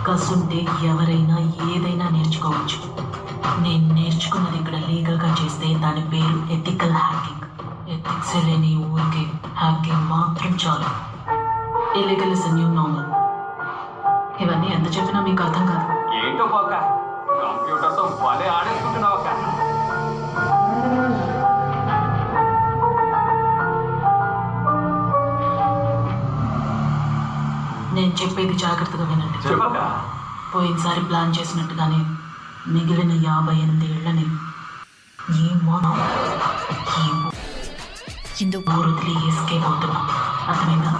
కసుంటే ఎవరైనా ఏదైనా నేర్చుకోవచ్చు. నేను నేర్చుకున్నది ఇక్కడ లీగల్గా చేస్తే దాని పేరు ఎథికల్ హ్యాకింగ్. ఎథిక్స్ లేని ఊరికే హ్యాకింగ్ మాత్రం చాలు. Illegal is new normal. ఇవన్నీ ఎంత చెప్పినా మీకు అర్థం కాదు. ఏంటో పోక కంప్యూటర్తో భలే ఆడేసుకుంటున్నావు అక్క. నేను చెప్పేది జాగ్రత్తగా వినండి. చెప్పక్క. పోయినసారి ప్లాన్ చేసినట్టుగానే మిగిలిన 58 ఏళ్ళని ఈ ఊరు వదిలి ఎస్కేప్ అవుతున్నాం. అర్థమైందా?